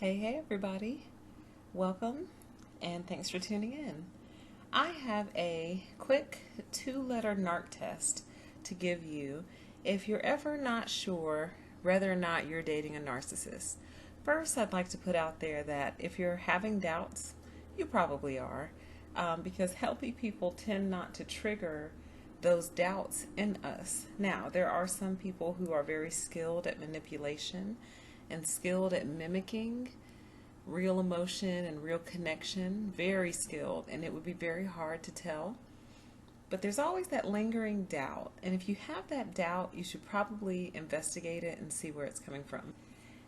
Hey everybody, welcome and thanks for tuning in. I have a quick 2-letter NARC test to give you if you're ever not sure whether or not you're dating a narcissist. First, I'd like to put out there that if you're having doubts, you probably are, because healthy people tend not to trigger those doubts in us. Now, there are some people who are very skilled at manipulation and skilled at mimicking real emotion and real connection, very skilled, and it would be very hard to tell. But there's always that lingering doubt, and if you have that doubt, you should probably investigate it and see where it's coming from.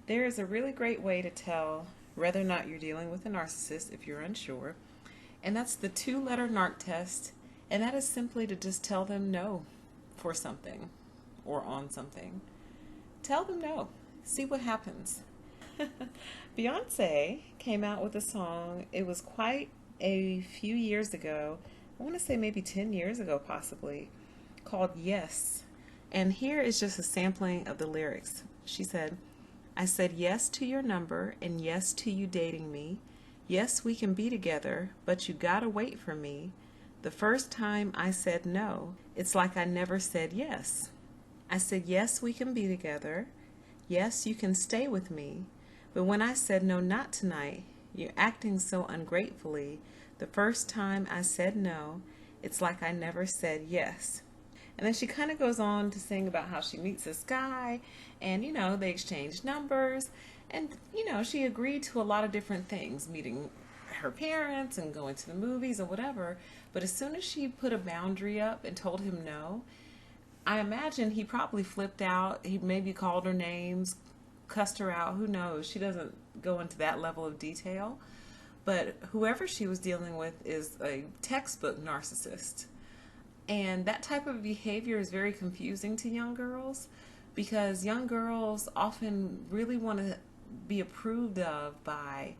There is a really great way to tell whether or not you're dealing with a narcissist if you're unsure, and that's the 2-letter NARC test, and that is simply to just tell them no for something or on something. Tell them no. See what happens. Beyonce came out with a song. It was quite a few years ago. I want to say maybe 10 years ago possibly, called Yes. And here is just a sampling of the lyrics. She said, "I said yes to your number and yes to you dating me. Yes, we can be together, but you gotta wait for me. The first time I said no, it's like I never said yes. I said yes, we can be together. Yes, you can stay with me. But when I said no, not tonight, you're acting so ungratefully. The first time I said no, it's like I never said yes." And then she kind of goes on to sing about how she meets this guy and, they exchange numbers. And, she agreed to a lot of different things, meeting her parents and going to the movies or whatever. But as soon as she put a boundary up and told him no, I imagine he probably flipped out. He maybe called her names, cussed her out. Who knows? She doesn't go into that level of detail. But whoever she was dealing with is a textbook narcissist. And that type of behavior is very confusing to young girls because young girls often really want to be approved of by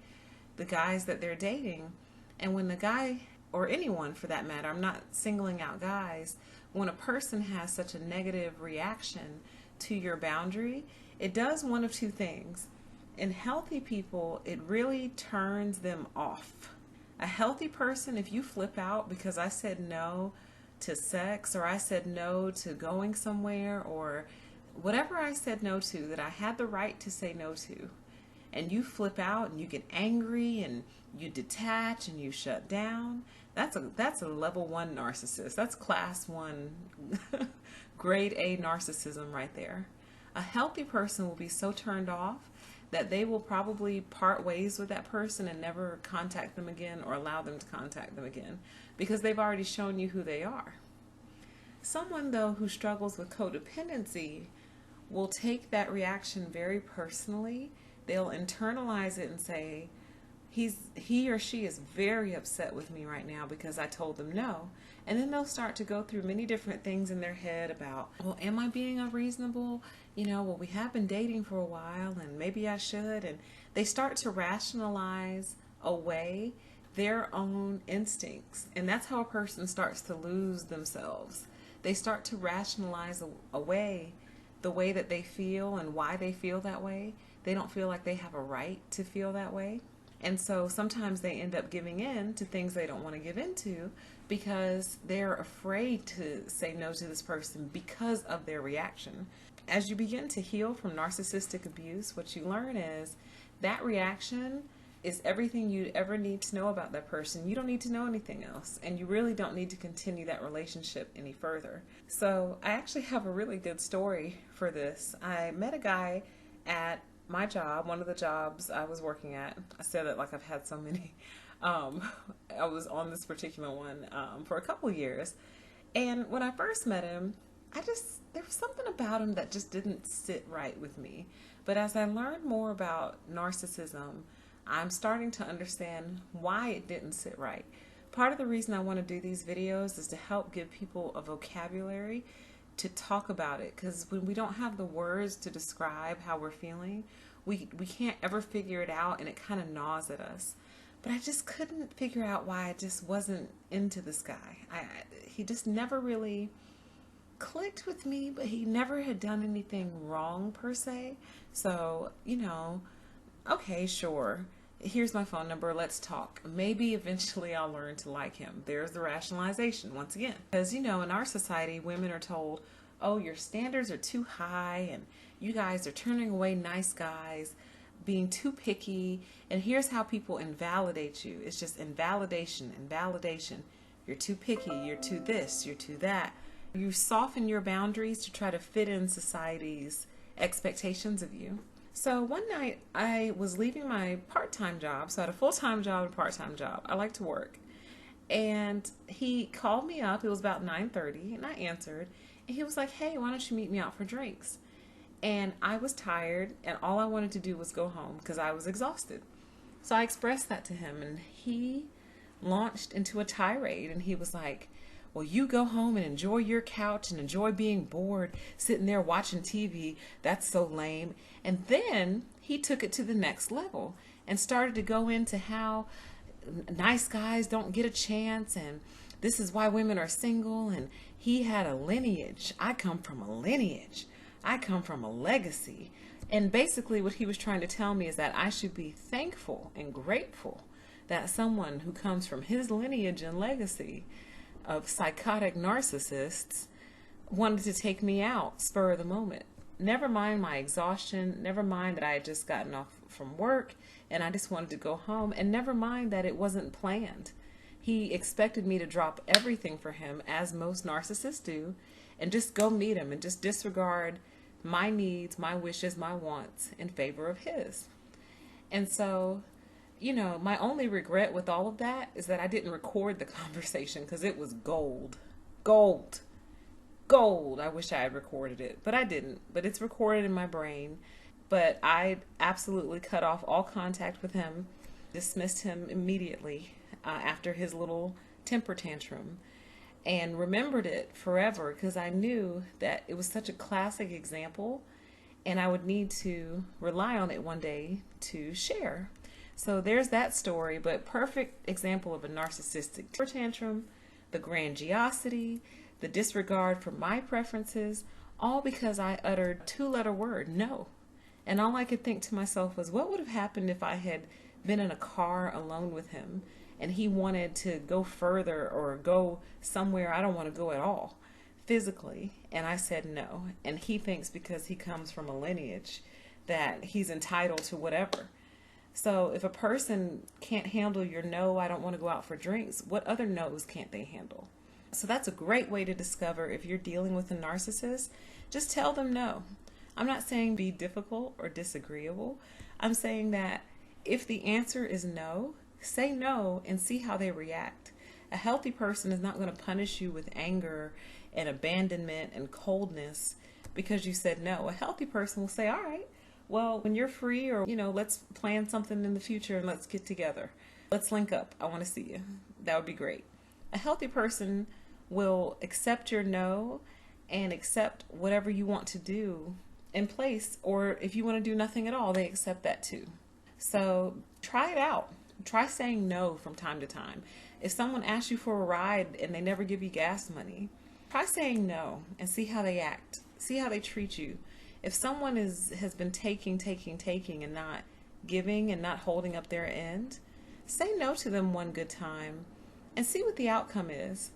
the guys that they're dating. And when the guy, or anyone for that matter, I'm not singling out guys, when a person has such a negative reaction to your boundary, it does one of two things. In healthy people, it really turns them off. A healthy person, if you flip out because I said no to sex or I said no to going somewhere or whatever I said no to that I had the right to say no to, and you flip out and you get angry and you detach and you shut down, that's a level 1 narcissist. That's class 1 grade A narcissism right there. A healthy person will be so turned off that they will probably part ways with that person and never contact them again or allow them to contact them again because they've already shown you who they are. Someone, though, who struggles with codependency will take that reaction very personally. They'll internalize it and say, he or she is very upset with me right now because I told them no. And then they'll start to go through many different things in their head about, well, am I being unreasonable? Well, we have been dating for a while and maybe I should. And they start to rationalize away their own instincts. And that's how a person starts to lose themselves. They start to rationalize away the way that they feel and why they feel that way. They don't feel like they have a right to feel that way. And so sometimes they end up giving in to things they don't want to give into because they're afraid to say no to this person because of their reaction. As you begin to heal from narcissistic abuse, what you learn is that reaction is everything you ever need to know about that person. You don't need to know anything else, and you really don't need to continue that relationship any further. So I actually have a really good story for this. I met a guy at my job, one of the jobs I was working at. I said it like I've had so many. I was on this particular one for a couple years. And when I first met him, there was something about him that just didn't sit right with me. But as I learned more about narcissism, I'm starting to understand why it didn't sit right. Part of the reason I want to do these videos is to help give people a vocabulary to talk about it, because when we don't have the words to describe how we're feeling, we can't ever figure it out, and it kind of gnaws at us. But I just couldn't figure out why I just wasn't into this guy. He just never really clicked with me, but he never had done anything wrong per se. So, Okay, sure. Here's my phone number. Let's talk. Maybe eventually I'll learn to like him. There's the rationalization once again. Because, in our society, women are told, oh, your standards are too high and you guys are turning away nice guys, being too picky. And here's how people invalidate you. It's just invalidation, invalidation. You're too picky. You're too this. You're too that. You soften your boundaries to try to fit in society's expectations of you. So one night I was leaving my part-time job. So I had a full-time job and a part-time job. I like to work. And he called me up. It was about 9:30 and I answered. And he was like, hey, why don't you meet me out for drinks? And I was tired and all I wanted to do was go home because I was exhausted. So I expressed that to him and he launched into a tirade and he was like, well, you go home and enjoy your couch and enjoy being bored, sitting there watching TV. That's so lame. And then he took it to the next level and started to go into how nice guys don't get a chance and this is why women are single. And he had a lineage. I come from a lineage. I come from a legacy. And basically what he was trying to tell me is that I should be thankful and grateful that someone who comes from his lineage and legacy of psychotic narcissists wanted to take me out spur of the moment. Never mind my exhaustion, never mind that I had just gotten off from work and I just wanted to go home, and never mind that it wasn't planned. He expected me to drop everything for him, as most narcissists do, and just go meet him and just disregard my needs, my wishes, my wants in favor of his. And so, my only regret with all of that is that I didn't record the conversation because it was gold. Gold. Gold. I wish I had recorded it, but I didn't. But it's recorded in my brain. But I absolutely cut off all contact with him, dismissed him immediately after his little temper tantrum, and remembered it forever because I knew that it was such a classic example and I would need to rely on it one day to share. So there's that story, but perfect example of a narcissistic temper tantrum, the grandiosity, the disregard for my preferences, all because I uttered a two-letter word, no. And all I could think to myself was, what would have happened if I had been in a car alone with him and he wanted to go further or go somewhere I don't want to go at all physically, and I said no. And he thinks because he comes from a lineage that he's entitled to whatever. So if a person can't handle your no, I don't want to go out for drinks, what other no's can't they handle? So that's a great way to discover if you're dealing with a narcissist. Just tell them no. I'm not saying be difficult or disagreeable. I'm saying that if the answer is no, say no and see how they react. A healthy person is not going to punish you with anger and abandonment and coldness because you said no. A healthy person will say, all right, well, when you're free, or, let's plan something in the future and let's get together. Let's link up. I want to see you. That would be great. A healthy person will accept your no and accept whatever you want to do in place, or if you want to do nothing at all, they accept that too. So try it out. Try saying no from time to time. If someone asks you for a ride and they never give you gas money, try saying no and see how they act. See how they treat you. If someone has been taking and not giving and not holding up their end, say no to them one good time and see what the outcome is.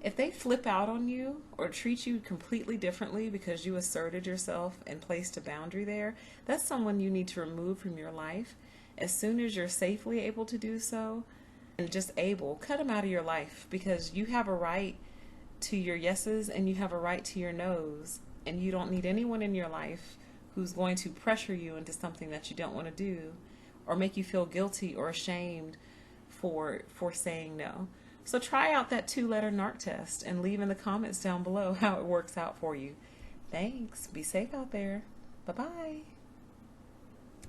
If they flip out on you or treat you completely differently because you asserted yourself and placed a boundary there, that's someone you need to remove from your life as soon as you're safely able to do so. And just able, cut them out of your life, because you have a right to your yeses and you have a right to your nos, and you don't need anyone in your life who's going to pressure you into something that you don't want to do or make you feel guilty or ashamed for saying no. So try out that 2-letter NARC test and leave in the comments down below how it works out for you. Thanks. Be safe out there. Bye-bye.